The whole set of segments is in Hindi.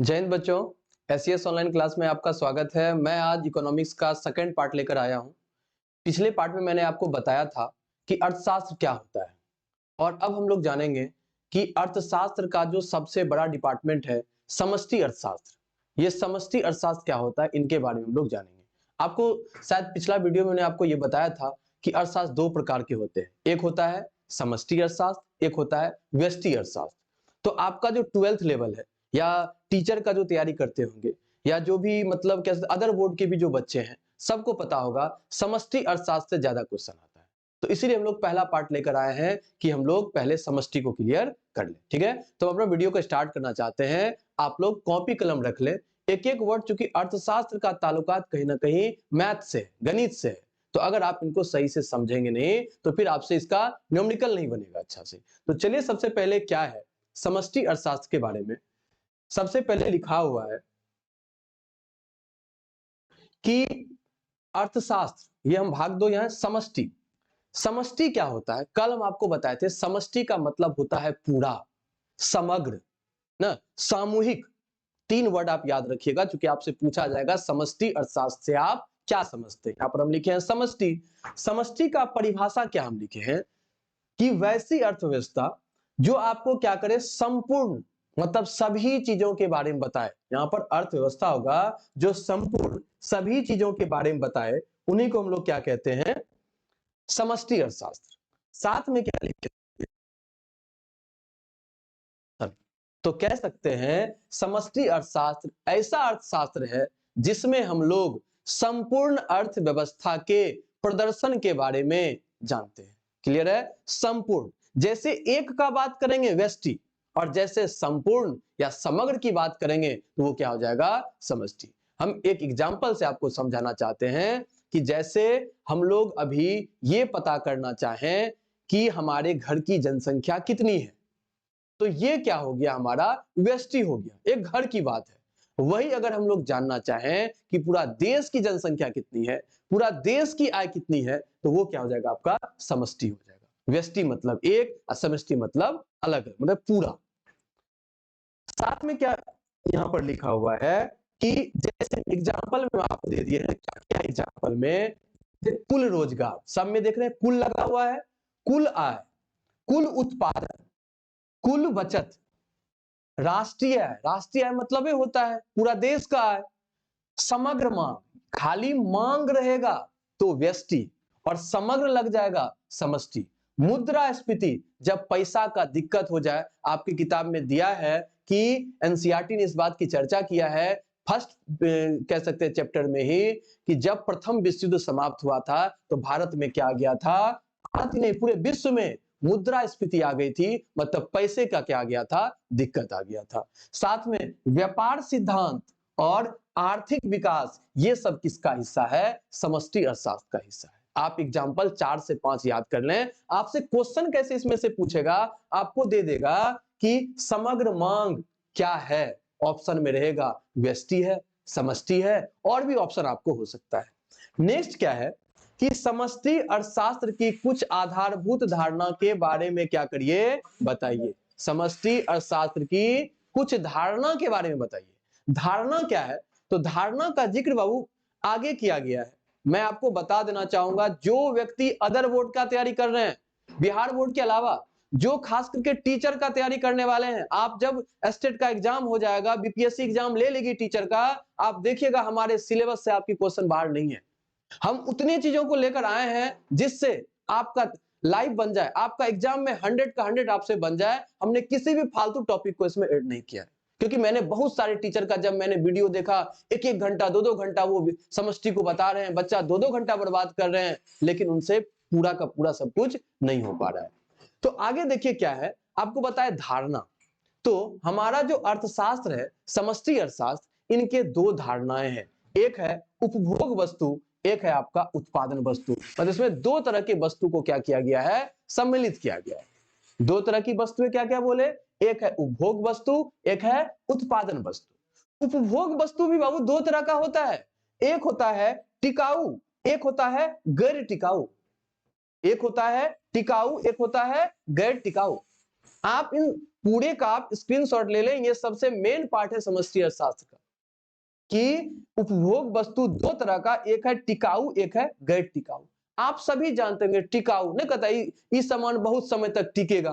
जय हिंद बच्चों। एसईएस ऑनलाइन क्लास में आपका स्वागत है। मैं आज इकोनॉमिक्स का सेकंड पार्ट लेकर आया हूं। पिछले पार्ट में मैंने आपको बताया था कि अर्थशास्त्र क्या होता है और अब हम लोग जानेंगे कि अर्थशास्त्र का जो सबसे बड़ा डिपार्टमेंट है समष्टि अर्थशास्त्र। ये समष्टि अर्थशास्त्र क्या होता है, इनके बारे में हम लोग जानेंगे। आपको शायद पिछला वीडियो में मैंने आपको ये बताया था कि अर्थशास्त्र दो प्रकार के होते हैं, एक होता है समष्टि अर्थशास्त्र, एक होता है व्यष्टि अर्थशास्त्र। तो आपका जो 12th लेवल है या टीचर का जो तैयारी करते होंगे या जो भी मतलब कैसे अदर बोर्ड के भी जो बच्चे हैं, सबको पता होगा समष्टि अर्थशास्त्र से ज्यादा क्वेश्चन आता है। तो इसीलिए हम लोग पहला पार्ट लेकर आए हैं कि हम लोग पहले समष्टि को क्लियर कर लें। ठीक है, तो अपना वीडियो को स्टार्ट करना चाहते हैं। आप लोग कॉपी कलम रख लें। एक एक वर्ड, चूंकि अर्थशास्त्र का ताल्लुकात कहीं ना कहीं मैथ से, गणित से है, तो अगर आप इनको सही से समझेंगे नहीं तो फिर आपसे इसका न्यूमेरिकल नहीं बनेगा अच्छा से। तो चलिए सबसे पहले क्या है समष्टि अर्थशास्त्र के बारे में। सबसे पहले लिखा हुआ है कि अर्थशास्त्र, ये हम भाग दो यहाँ समष्टि। समष्टि क्या होता है, कल हम आपको बताए थे समष्टि का मतलब होता है पूरा, समग्र, ना, सामूहिक। तीन वर्ड आप याद रखिएगा, क्योंकि आपसे पूछा जाएगा समष्टि अर्थशास्त्र से आप क्या समझते हैं। यहाँ पर हम लिखे हैं समष्टि। समष्टि का परिभाषा क्या हम लिखे हैं कि वैसी अर्थव्यवस्था जो आपको क्या करे, संपूर्ण, मतलब सभी चीजों के बारे में बताए। यहां पर अर्थव्यवस्था होगा जो संपूर्ण सभी चीजों के बारे में बताए, उन्हीं को हम लोग क्या कहते हैं, समष्टि अर्थशास्त्र। साथ में क्या लिखे, तो कह सकते हैं समष्टि अर्थशास्त्र ऐसा अर्थशास्त्र है जिसमें हम लोग संपूर्ण अर्थव्यवस्था के प्रदर्शन के बारे में जानते हैं। क्लियर है, संपूर्ण। जैसे एक का बात करेंगे व्यष्टि, और जैसे संपूर्ण या समग्र की बात करेंगे तो वो क्या हो जाएगा, समष्टि। हम एक एग्जांपल से आपको समझाना चाहते हैं कि जैसे हम लोग अभी ये पता करना चाहें कि हमारे घर की जनसंख्या कितनी है, तो ये क्या हो गया, हमारा व्यष्टि हो गया, एक घर की बात है। वही अगर हम लोग जानना चाहें कि पूरा देश की जनसंख्या कितनी है, पूरा देश की आय कितनी है, तो वो क्या हो जाएगा, आपका समष्टि हो जाएगा। व्यष्टि मतलब एक और समष्टि मतलब अलग है, मतलब पूरा। साथ में क्या यहाँ पर लिखा हुआ है कि जैसे एग्जाम्पल में आपको दे दिए हैं, क्या क्या एग्जाम्पल में, कुल रोजगार, सब में देख रहे हैं कुल लगा हुआ है, कुल आय, कुल उत्पादन, कुल बचत, राष्ट्रीय आय, राष्ट्रीय आय मतलब ये होता है पूरा देश का आय, समग्र मांग, खाली मांग रहेगा तो व्यष्टि, और समग्र लग जाएगा समष्टि। मुद्रास्फीति, जब पैसा का दिक्कत हो जाए, आपकी किताब में दिया है कि एनसीईआरटी ने इस बात की चर्चा किया है फर्स्ट कह सकते हैं चैप्टर में ही, कि जब प्रथम विश्व युद्ध समाप्त हुआ था तो भारत में क्या आ गया था, भारत ही नहीं पूरे विश्व में मुद्रास्फीति आ गई थी, मतलब पैसे का क्या आ गया था, दिक्कत आ गया था। साथ में व्यापार सिद्धांत और आर्थिक विकास, ये सब किसका हिस्सा है, समष्टि अर्थशास्त्र का हिस्सा है। आप एग्जाम्पल 4 से 5 याद कर लें। आपसे क्वेश्चन कैसे इसमें से पूछेगा, आपको दे देगा कि समग्र मांग क्या है, ऑप्शन में रहेगा व्यष्टि है, समष्टि है, और भी ऑप्शन आपको हो सकता है। नेक्स्ट क्या है कि समष्टि अर्थशास्त्र की कुछ आधारभूत धारणा के बारे में क्या करिए, बताइए। समष्टि अर्थशास्त्र की कुछ धारणा के बारे में बताइए। धारणा क्या है, तो धारणा का जिक्र बाबू आगे किया गया है। मैं आपको बता देना चाहूंगा, जो व्यक्ति अदर बोर्ड का तैयारी कर रहे हैं, बिहार बोर्ड के अलावा जो खास करके टीचर का तैयारी करने वाले हैं, आप जब स्टेट का एग्जाम हो जाएगा, बीपीएससी एग्जाम ले लेगी टीचर का, आप देखिएगा हमारे सिलेबस से आपकी क्वेश्चन बाहर नहीं है। हम उतनी चीजों को लेकर आए हैं जिससे आपका लाइफ बन जाए, आपका एग्जाम में 100 का 100 आपसे बन जाए। हमने किसी भी फालतू टॉपिक को इसमें ऐड नहीं किया है, क्योंकि मैंने बहुत सारे टीचर का जब मैंने वीडियो देखा, एक एक घंटा, दो दो घंटा वो समष्टि को बता रहे हैं, बच्चा दो दो घंटा बर्बाद कर रहे हैं, लेकिन उनसे पूरा का पूरा सब कुछ नहीं हो पा रहा है। तो आगे देखिए क्या है, आपको बताए धारणा। तो हमारा जो अर्थशास्त्र है, समष्टि अर्थशास्त्र, इनके दो धारणाएं हैं। एक है उपभोग वस्तु, एक है आपका उत्पादन वस्तु। मतलब इसमें दो तरह के वस्तु को क्या किया गया है, सम्मिलित किया गया है। दो तरह की वस्तुएं क्या क्या बोले, एक है उपभोग वस्तु, एक है उत्पादन वस्तु। उपभोग वस्तु भी बाबू दो तरह का होता है, एक होता है टिकाऊ, एक होता है गैर टिकाऊ। एक होता है टिकाऊ, एक होता है गैर टिकाऊ। आप इन पूरे का आप स्क्रीनशॉट ले लें, ये सबसे मेन पार्ट है समष्टि अर्थशास्त्र का, कि उपभोग वस्तु दो तरह का, एक है टिकाऊ, एक है गैर टिकाऊ। आप सभी जानते होंगे टिकाऊ नहीं, कहता ये सामान बहुत समय तक टिकेगा,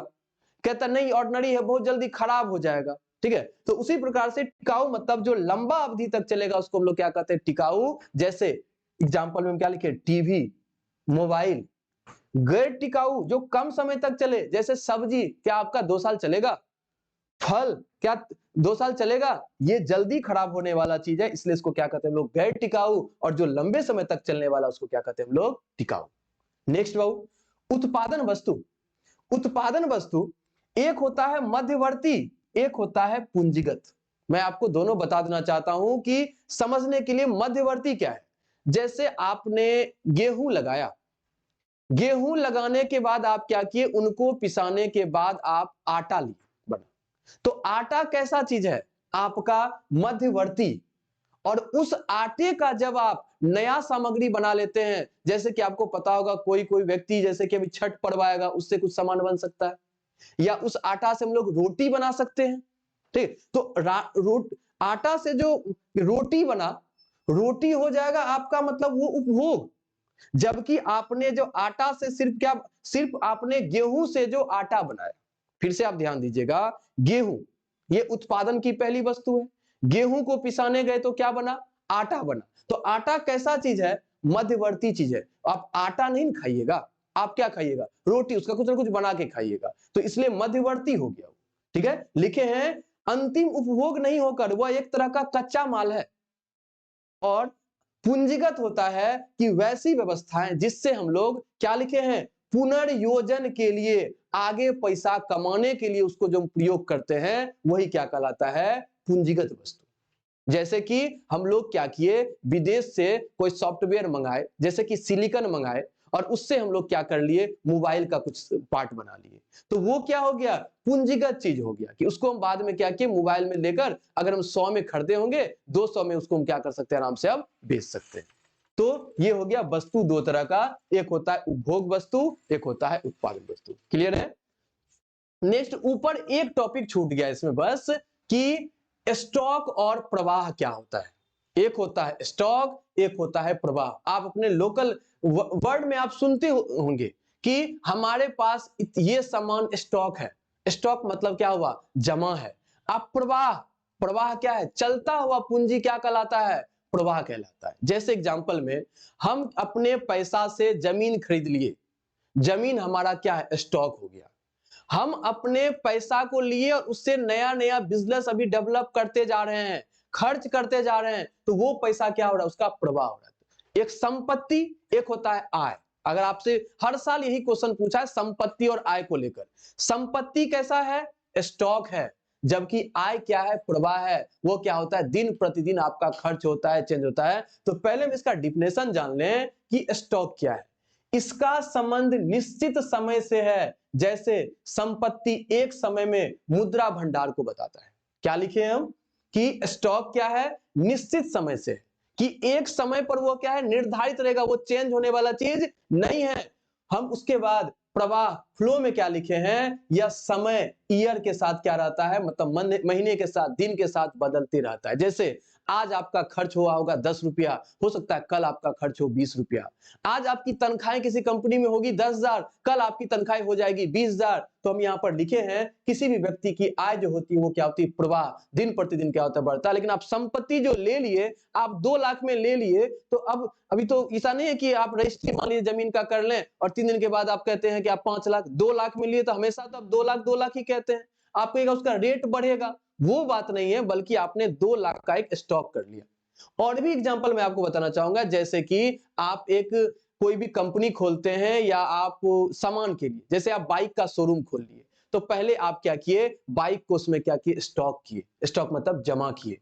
कहता नहीं ऑर्डिनरी है बहुत जल्दी खराब हो जाएगा, ठीक है। तो उसी प्रकार से टिकाऊ मतलब जो लंबा अवधि तक चलेगा उसको हम लोग क्या कहते हैं, टिकाऊ। जैसे एग्जांपल में हम क्या लिखे, टीवी, मोबाइल। गैर टिकाऊ जो कम समय तक चले, जैसे सब्जी, क्या आपका 2 साल चलेगा? फल क्या 2 साल चलेगा? ये जल्दी खराब होने वाला चीज है, इसलिए इसको क्या कहते हैं हम लोग, गैर टिकाऊ। और जो लंबे समय तक चलने वाला उसको क्या कहते हैं हम लोग, टिकाऊ। नेक्स्ट बाबू, उत्पादन वस्तु। उत्पादन वस्तु एक होता है मध्यवर्ती, एक होता है पूंजीगत। मैं आपको दोनों बता देना चाहता हूं कि समझने के लिए मध्यवर्ती क्या है। जैसे आपने गेहूं लगाया, गेहूं लगाने के बाद आप क्या किए, उनको पिसाने के बाद आप आटा लिए बना। तो आटा कैसा चीज है, आपका मध्यवर्ती। और उस आटे का जब आप नया सामग्री बना लेते हैं, जैसे कि आपको पता होगा कोई कोई व्यक्ति जैसे कि अभी छठ पर्व आएगा, उससे कुछ सामान बन सकता है, या उस आटा से हम लोग रोटी बना सकते हैं, ठीक। तो आटा से जो रोटी बना, रोटी हो जाएगा आपका मतलब वो उपभोग। जबकि आपने जो आटा से सिर्फ आपने गेहूं से जो आटा बनाया, फिर से आप ध्यान दीजिएगा, गेहूं ये उत्पादन की पहली वस्तु है। गेहूं को पिसाने गए तो क्या बना, आटा बना। तो आटा कैसा चीज है, मध्यवर्ती चीज है। आप आटा नहीं खाइएगा, आप क्या खाइएगा, रोटी, उसका कुछ ना कुछ बना के खाइएगा, तो इसलिए मध्यवर्ती हो गया। ठीक है, लिखे हैं अंतिम उपभोग नहीं होकर वह एक तरह का कच्चा माल है। और पूंजीगत होता है कि वैसी व्यवस्थाएं जिससे हम लोग क्या लिखे हैं, पुनर्योजन के लिए, आगे पैसा कमाने के लिए उसको जो प्रयोग करते हैं, वही क्या कहलाता है, पूंजीगत वस्तु। जैसे कि हम लोग क्या किए, विदेश से कोई सॉफ्टवेयर मंगाए, जैसे कि सिलिकॉन मंगाए, और उससे हम लोग क्या कर लिए, मोबाइल का कुछ पार्ट बना लिए। तो वो क्या हो गया, पूंजीगत चीज हो गया, कि उसको हम बाद में क्या किए, मोबाइल में लेकर अगर हम 100 में खरीदे होंगे, 200 में उसको हम क्या कर सकते हैं, आराम से अब बेच सकते हैं। तो ये हो गया वस्तु दो तरह का, एक होता है उपभोग वस्तु, एक होता है उत्पादन वस्तु। क्लियर है। नेक्स्ट, ऊपर एक टॉपिक छूट गया इसमें बस, कि स्टॉक और प्रवाह क्या होता है। एक होता है स्टॉक, एक होता है प्रवाह। आप अपने लोकल वर्ड में आप सुनते होंगे कि हमारे पास ये सामान स्टॉक है। स्टॉक मतलब क्या हुआ, जमा है। अब प्रवाह, प्रवाह क्या है, चलता हुआ पूंजी क्या कहलाता है, प्रवाह कहलाता है। जैसे एग्जांपल में हम अपने पैसा से जमीन खरीद लिए, जमीन हमारा क्या है, स्टॉक हो गया। हम अपने पैसा को लिए और उससे नया नया बिजनेस अभी डेवलप करते जा रहे हैं, खर्च करते जा रहे हैं, तो वो पैसा क्या हो रहा है, उसका प्रवाह हो रहा है। एक संपत्ति, एक होता है आय। अगर आपसे हर साल यही क्वेश्चन पूछा है संपत्ति और आय को लेकर, संपत्ति कैसा है, स्टॉक है, जबकि आय क्या है, प्रवाह है। वो क्या होता है, दिन प्रतिदिन आपका खर्च होता है, चेंज होता है। तो पहले हम इसका डिफिनेशन जान लें कि स्टॉक क्या है। इसका संबंध निश्चित समय से है, जैसे संपत्ति एक समय में मुद्रा भंडार को बताता है। क्या लिखे हम, कि स्टॉक क्या है, निश्चित समय से, कि एक समय पर वो क्या है, निर्धारित रहेगा, वो चेंज होने वाला चीज नहीं है। हम उसके बाद प्रवाह, फ्लो में क्या लिखे हैं, यह समय ईयर के साथ क्या रहता है, मतलब महीने के साथ, दिन के साथ बदलते रहता है। जैसे आज आपका खर्च हुआ होगा 10 रुपया, हो सकता है कल आपका खर्च हो 20 रुपया। आज आपकी तनख्वाह किसी कंपनी में होगी 10,000, कल आपकी तनख्वाह हो जाएगी 20,000। तो हम यहाँ पर लिखे हैं किसी भी व्यक्ति की आय जो होती है वो क्या होती है, प्रवाह, दिन प्रतिदिन क्या होता है, बढ़ता है। लेकिन आप संपत्ति जो ले लिए, आप 2 लाख में ले लिए, तो अब अभी तो ऐसा नहीं है कि आप रजिस्ट्री मान लीजिए जमीन का कर लें और 3 दिन के बाद आप कहते हैं कि आप 5 लाख, 2 लाख में लिए तो हमेशा तो आप 2 लाख ही कहते हैं। आप कहेगा उसका रेट बढ़ेगा, वो बात नहीं है, बल्कि आपने 2 लाख का एक स्टॉक कर लिया। और भी एग्जांपल मैं आपको बताना चाहूंगा, जैसे कि आप एक कोई भी कंपनी खोलते हैं, या आप सामान के लिए, जैसे आप बाइक का शोरूम खोल लिए, तो पहले आप क्या किए, बाइक को उसमें क्या किए, स्टॉक किए। स्टॉक मतलब जमा किए।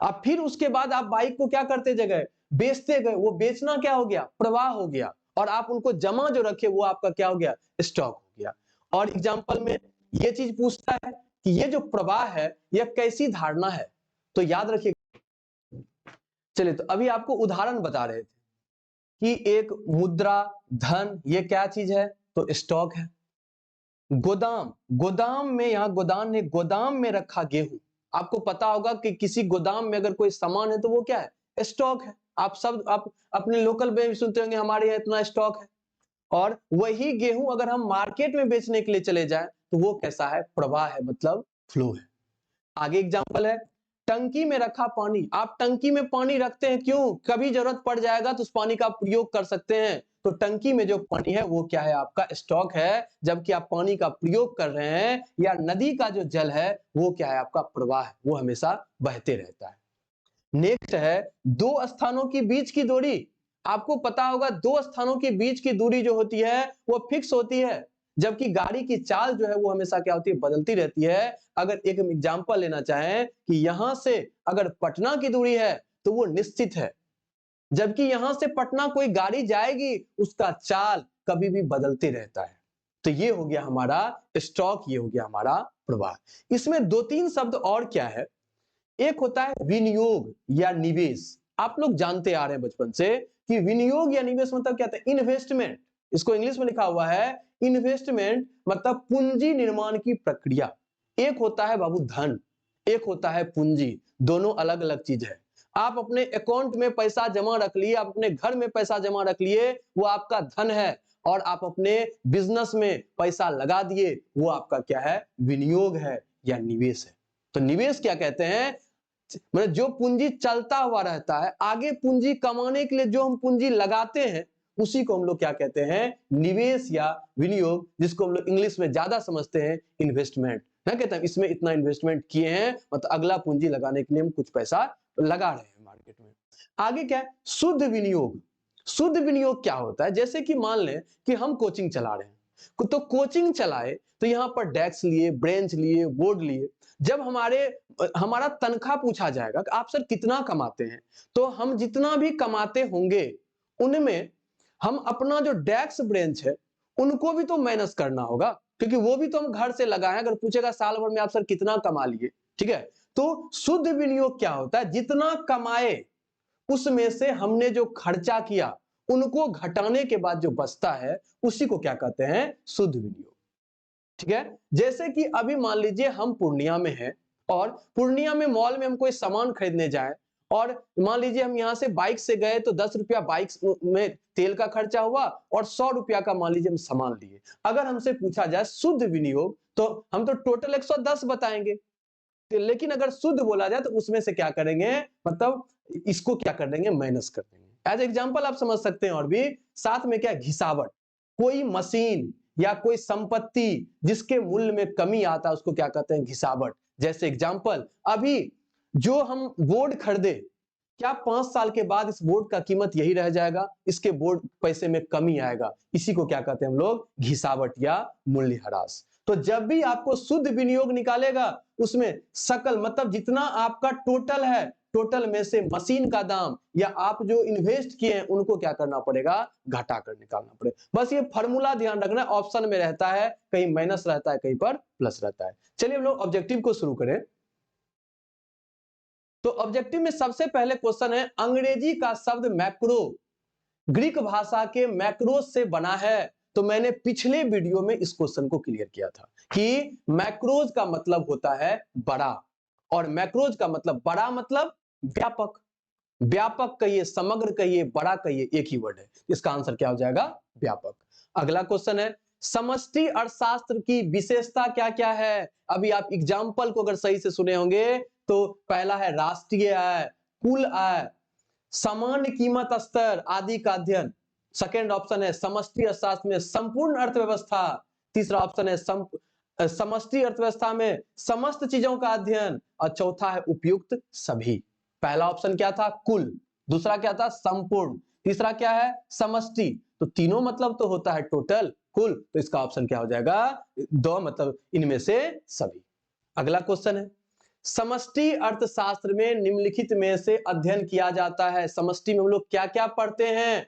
अब फिर उसके बाद आप बाइक को क्या करते जगह, बेचते गए। वो बेचना क्या हो गया, प्रवाह हो गया। और आप उनको जमा जो रखे, वो आपका क्या हो गया, स्टॉक हो गया। और एग्जांपल में ये चीज पूछता है कि ये जो प्रवाह है, यह कैसी धारणा है, तो याद रखिए। चलिए, तो अभी आपको उदाहरण बता रहे थे कि एक मुद्रा, धन, ये क्या चीज है, तो स्टॉक है। गोदाम, गोदाम में, यहाँ गोदाम ने गोदाम में रखा गेहूं। आपको पता होगा कि किसी गोदाम में अगर कोई सामान है तो वो क्या है, स्टॉक है। आप अपने लोकल में भी सुनते होंगे हमारे यहाँ इतना स्टॉक है। और वही गेहूं अगर हम मार्केट में बेचने के लिए चले जाएं तो वो कैसा है, प्रवाह है, मतलब फ्लो है। आगे एग्जांपल है, टंकी में रखा पानी। आप टंकी में पानी रखते हैं क्यों, कभी जरूरत पड़ जाएगा तो उस पानी का प्रयोग कर सकते हैं। तो टंकी में जो पानी है वो क्या है, आपका स्टॉक है। जबकि आप पानी का प्रयोग कर रहे हैं, या नदी का जो जल है वो क्या है, आपका प्रवाह है, वो हमेशा बहते रहता है। नेक्स्ट है, दो स्थानों की बीच की दूरी। आपको पता होगा दो स्थानों के बीच की दूरी जो होती है वो फिक्स होती है, जबकि गाड़ी की चाल जो है वो हमेशा क्या होती है, बदलती रहती है। अगर एक एग्जांपल लेना चाहें कि यहां से अगर पटना की दूरी है तो वो निश्चित है, जबकि यहां से पटना कोई गाड़ी जाएगी उसका चाल कभी भी बदलते रहता है। तो ये हो गया हमारा स्टॉक, ये हो गया हमारा प्रवाह। इसमें दो तीन शब्द और क्या है, एक होता है विनियोग या निवेश। आप लोग जानते आ रहे हैं बचपन से कि विनियोग या निवेश मतलब क्या था, इन्वेस्टमेंट। इसको इंग्लिश में लिखा हुआ है इन्वेस्टमेंट, मतलब पूंजी निर्माण की प्रक्रिया। एक होता है बाबू धन, एक होता है पूंजी, दोनों अलग अलग चीज है। आप अपने अकाउंट में पैसा जमा रख लिए, आप अपने घर में पैसा जमा रख लिए, वो आपका धन है। और आप अपने बिजनेस में पैसा लगा दिए, वो आपका क्या है, विनियोग है या निवेश है। तो निवेश क्या कहते हैं, मतलब जो पूंजी चलता हुआ रहता है, आगे पूंजी कमाने के लिए जो हम पूंजी लगाते हैं उसी को हम लोग क्या कहते हैं, निवेश या विनियोग, जिसको हम लोग इंग्लिश में ज्यादा समझते हैं इन्वेस्टमेंट। ना कहते हैं इसमें इतना इन्वेस्टमेंट किए हैं, मतलब अगला पूंजी लगाने के लिए हम कुछ पैसा लगा रहे हैं मार्केट में। आगे क्या है, शुद्ध विनियोग। शुद्ध विनियोग क्या होता है, जैसे कि मान लें कि हम कोचिंग चला रहे हैं, तो कोचिंग चलाए तो यहाँ पर डेस्क लिए, बेंच लिए, बोर्ड लिए। जब हमारा तनख्वाह पूछा जाएगा कि आप सर कितना कमाते हैं, तो हम जितना भी कमाते होंगे उनमें हम अपना जो डेस्क ब्रेंच है उनको भी तो माइनस करना होगा, क्योंकि वो भी तो हम घर से लगाए हैं। अगर पूछेगा साल भर में आप सर कितना कमा लिए, ठीक है, तो शुद्ध विनियोग क्या होता है, जितना कमाए उसमें से हमने जो खर्चा किया उनको घटाने के बाद जो बचता है उसी को क्या कहते हैं, शुद्ध विनियोग। ठीक है, जैसे कि अभी मान लीजिए हम पूर्णिया में हैं और पूर्णिया में मॉल में हम कोई सामान खरीदने जाए, और मान लीजिए हम यहाँ से बाइक से गए तो 10 रुपया बाइक में तेल का खर्चा हुआ और 100 रुपया का मान लीजिए हम सामान लिए। अगर हमसे पूछा जाए शुद्ध विनियोग तो हम तो टोटल 110 बताएंगे, लेकिन अगर शुद्ध बोला जाए तो उसमें से क्या करेंगे, मतलब इसको क्या कर देंगे, माइनस कर देंगे। एज एग्जांपल आप समझ सकते हैं। और भी साथ में क्या है, घिसावट। कोई मशीन या कोई संपत्ति जिसके मूल्य में कमी आता है उसको क्या कहते हैं, घिसावट। जैसे एग्जांपल, अभी जो हम बोर्ड खरीदे, क्या 5 साल के बाद इस बोर्ड का कीमत यही रह जाएगा, इसके बोर्ड पैसे में कमी आएगा। इसी को क्या कहते हैं हम लोग, घिसावट या मूल्यह्रास। तो जब भी आपको शुद्ध विनियोग निकालेगा उसमें सकल, मतलब जितना आपका टोटल है, टोटल में से मशीन का दाम या आप जो इन्वेस्ट किए हैं उनको क्या करना पड़ेगा, घटा कर निकालना पड़ेगा। बस ये फॉर्मूला ध्यान रखना, ऑप्शन में रहता है, कहीं माइनस रहता है, कहीं पर प्लस रहता है। चलिए हम लोग ऑब्जेक्टिव को शुरू करें। तो ऑब्जेक्टिव में सबसे पहले क्वेश्चन है, अंग्रेजी का शब्द मैक्रो ग्रीक भाषा के मैक्रोस से बना है। तो मैंने पिछले वीडियो में इस क्वेश्चन को क्लियर किया था कि मैक्रोज का मतलब होता है बड़ा, और मैक्रोज का मतलब बड़ा मतलब व्यापक। व्यापक कहिए, समग्र कहिए, बड़ा कहिए, एक ही वर्ड है। इसका आंसर क्या हो जाएगा, व्यापक। अगला क्वेश्चन है, समष्टि अर्थशास्त्र की विशेषता क्या क्या है। अभी आप एग्जाम्पल को अगर सही से सुने होंगे तो पहला है राष्ट्रीय आय, कुल आय, सामान्य कीमत स्तर आदि का अध्ययन। सेकेंड ऑप्शन है समष्टि अर्थशास्त्र में संपूर्ण अर्थव्यवस्था। तीसरा ऑप्शन है समष्टि अर्थव्यवस्था में समस्त चीजों का अध्ययन। और चौथा है उपयुक्त सभी। पहला ऑप्शन क्या था, कुल, दूसरा क्या था, संपूर्ण, तीसरा क्या है, समष्टि। तो तीनों मतलब तो होता है टोटल, कुल। तो इसका ऑप्शन क्या हो जाएगा, दो, मतलब इनमें से सभी। अगला क्वेश्चन है, समष्टि अर्थशास्त्र में निम्नलिखित में से अध्ययन किया जाता है। समष्टि में हम लोग क्या क्या पढ़ते हैं,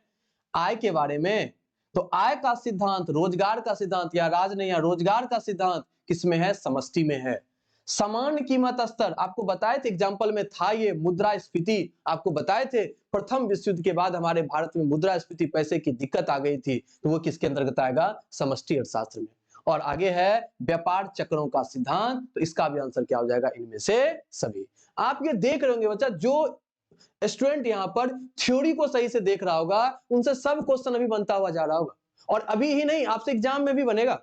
आय के बारे में। तो आय का सिद्धांत, रोजगार का सिद्धांत, या राज नहीं या रोजगार का सिद्धांत किसमें है, समष्टि में है। समान कीमत स्तर आपको बताए थे, एग्जाम्पल में था ये मुद्रास्फीति, आपको बताए थे प्रथम विश्व युद्ध के बाद हमारे भारत में मुद्रास्फीति, पैसे की दिक्कत आ गई थी, तो वो किसके अंतर्गत आएगा, समष्टि अर्थशास्त्र में। और आगे है व्यापार चक्रों का सिद्धांत, तो इसका भी आंसर क्या हो जाएगा, इनमें से सभी। आप ये देख रहे होंगे बच्चा, जो स्टूडेंट यहाँ पर थ्योरी को सही से देख रहा होगा उनसे सब क्वेश्चन अभी बनता हुआ जा रहा होगा, और अभी ही नहीं आपसे एग्जाम में भी बनेगा।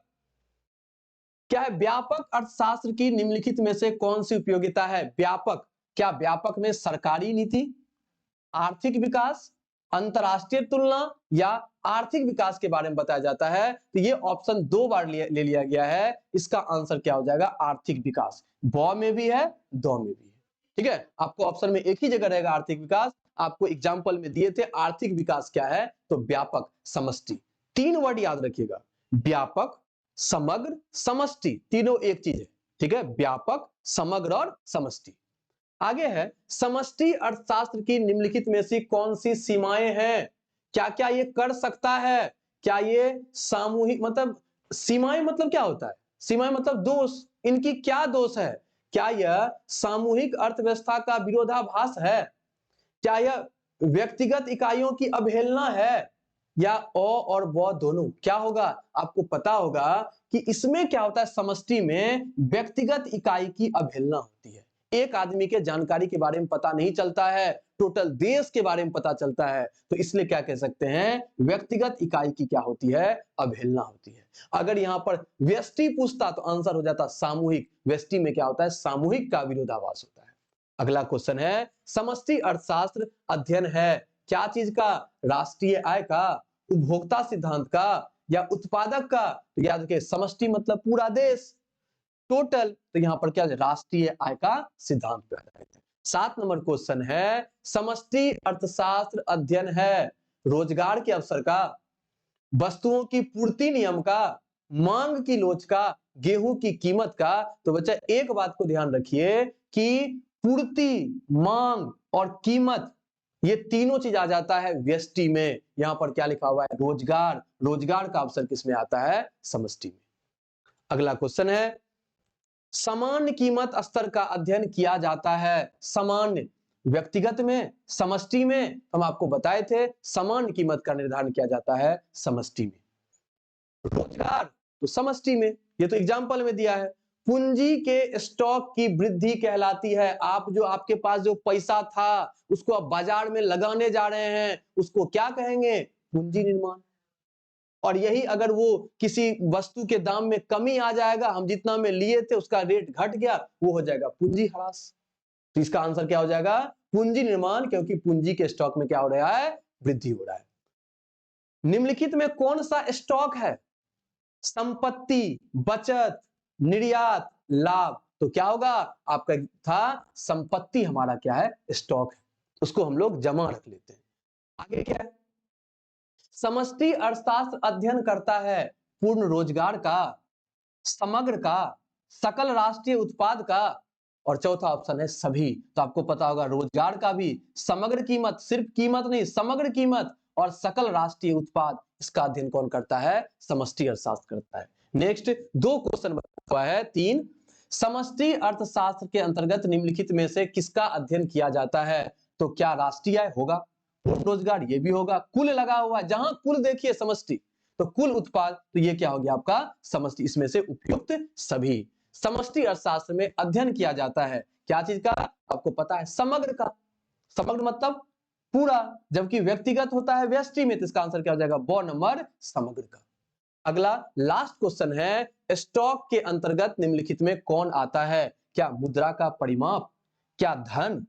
क्या है, व्यापक अर्थशास्त्र की निम्नलिखित में से कौन सी उपयोगिता है? व्यापक, क्या व्यापक में सरकारी नीति, आर्थिक विकास, अंतरराष्ट्रीय तुलना या आर्थिक विकास के बारे में बताया जाता है? तो ये ऑप्शन 2 बार ले लिया गया है, इसका आंसर क्या हो जाएगा, आर्थिक विकास। ब में भी है, दो में भी है, ठीक है। आपको ऑप्शन में एक ही जगह रहेगा आर्थिक विकास, आपको एग्जाम्पल में दिए थे आर्थिक विकास क्या है, तो व्यापक, समष्टि। 3 वर्ड याद रखिएगा, व्यापक, समग्र, समष्टि, तीनों एक चीज है, ठीक है, व्यापक, समग्र और समष्टि। आगे है, समष्टि अर्थशास्त्र की निम्नलिखित में से कौन सी सीमाएं हैं? क्या क्या ये कर सकता है? क्या ये सामूहिक, मतलब सीमाएं मतलब क्या होता है, सीमाएं मतलब दोष, इनकी क्या दोष है? क्या यह सामूहिक अर्थव्यवस्था का विरोधाभास है? क्या यह व्यक्तिगत इकाइयों की अवहेलना है, या और व दोनों? क्या होगा, आपको पता होगा कि इसमें क्या होता है, समष्टि में व्यक्तिगत इकाई की अवहेलना होती है। एक आदमी के जानकारी के बारे में पता नहीं चलता है, टोटल देश के बारे में पता चलता है, तो इसलिए क्या कह सकते हैं, व्यक्तिगत इकाई की क्या होती है, अवहेलना होती है। अगर यहाँ पर व्यष्टि पूछता तो आंसर हो जाता सामूहिक, व्यष्टि में क्या होता है, सामूहिक का विरोधाभास होता है। अगला क्वेश्चन है, समष्टि अर्थशास्त्र अध्ययन है क्या चीज का, राष्ट्रीय आय का, उपभोक्ता सिद्धांत का, या उत्पादक का? तो याद रखिए, समष्टि मतलब पूरा देश, टोटल, तो यहां पर क्या है, राष्ट्रीय आय का सिद्धांत पे आधारित है। 7 नंबर क्वेश्चन है, समष्टि अर्थशास्त्र अध्ययन है रोजगार के अवसर का, वस्तुओं की पूर्ति नियम का, मांग की लोच का, गेहूं की कीमत का? तो बच्चा एक बात को ध्यान रखिए कि पूर्ति, मांग और कीमत, ये तीनों चीज आ जाता है व्यष्टि में। यहां पर क्या लिखा हुआ है, रोजगार, रोजगार का अवसर किसमें आता है, समष्टि में। अगला क्वेश्चन है, सामान्य कीमत स्तर का अध्ययन किया जाता है, सामान्य, व्यक्तिगत में, समष्टि में? हम आपको बताए थे सामान्य कीमत का निर्धारण किया जाता है समष्टि में, रोजगार तो समष्टि में, ये तो एग्जाम्पल में दिया है। पूंजी के स्टॉक की वृद्धि कहलाती है, आप जो आपके पास जो पैसा था उसको आप बाजार में लगाने जा रहे हैं, उसको क्या कहेंगे, पूंजी निर्माण। और यही अगर वो किसी वस्तु के दाम में कमी आ जाएगा, हम जितना में लिए थे उसका रेट घट गया, वो हो जाएगा पूंजी ह्रास। तो इसका आंसर क्या हो जाएगा, पूंजी निर्माण, क्योंकि पूंजी के स्टॉक में क्या हो रहा है, वृद्धि हो रहा है। निम्नलिखित में कौन सा स्टॉक है, संपत्ति, बचत, निर्यात, लाभ? तो क्या होगा, आपका था संपत्ति, हमारा क्या है, स्टॉक है, उसको हम लोग जमा रख लेते हैं। आगे क्या है, समष्टि अर्थशास्त्र अध्ययन करता है पूर्ण रोजगार का, समग्र का, सकल राष्ट्रीय उत्पाद का, और चौथा ऑप्शन है सभी। तो आपको पता होगा रोजगार का भी, समग्र कीमत, सिर्फ कीमत नहीं, समग्र कीमत और सकल राष्ट्रीय उत्पाद, इसका अध्ययन कौन करता है, समष्टि अर्थशास्त्र करता है। नेक्स्ट 2 क्वेश्चन बचा हुआ है, 3, समष्टि अर्थशास्त्र के अंतर्गत निम्नलिखित में से किसका अध्ययन किया जाता है? तो क्या राष्ट्रीय आय होगा, रोजगार ये भी होगा, कुल लगा हुआ है, जहां कुल देखिए समष्टि, तो कुल उत्पाद, तो ये क्या हो गया आपका समष्टि, इसमें से उपयुक्त सभी। समष्टि अर्थशास्त्र में अध्ययन किया जाता है क्या चीज का, आपको पता है, समग्र का, समग्र मतलब पूरा, जबकि व्यक्तिगत होता है व्यष्टि में, तो इसका आंसर क्या हो जाएगा, ब नंबर, समग्र का। अगला लास्ट क्वेश्चन है, स्टॉक के अंतर्गत निम्नलिखित में कौन आता है? क्या मुद्रा का परिमाप, क्या धन,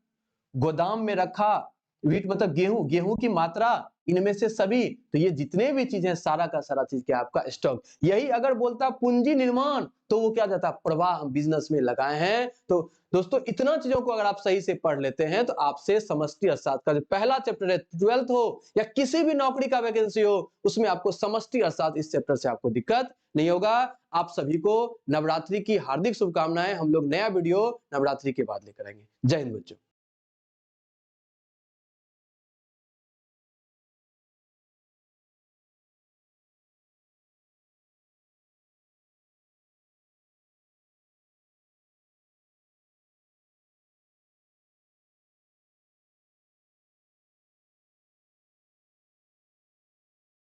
गोदाम में रखा, वीट मतलब गेहूं, गेहूं की मात्रा, इनमें से सभी? तो ये जितने भी चीजें, सारा का सारा चीज क्या आपका स्टॉक। यही अगर बोलता पूंजी निर्माण, तो वो क्या जाता, प्रवाह, हम बिजनेस में लगाए हैं। तो दोस्तों इतना चीजों को अगर आप सही से पढ़ लेते हैं, तो आपसे समष्टि अर्थशास्त्र का जो पहला चैप्टर है, 12th हो या किसी भी नौकरी का वैकेंसी हो, उसमें आपको समष्टि अर्थशास्त्र, इस चैप्टर से आपको दिक्कत नहीं होगा। आप सभी को नवरात्रि की हार्दिक शुभकामनाएं। हम लोग नया वीडियो नवरात्रि के बाद लेकर आएंगे। जय हिंद बच्चों।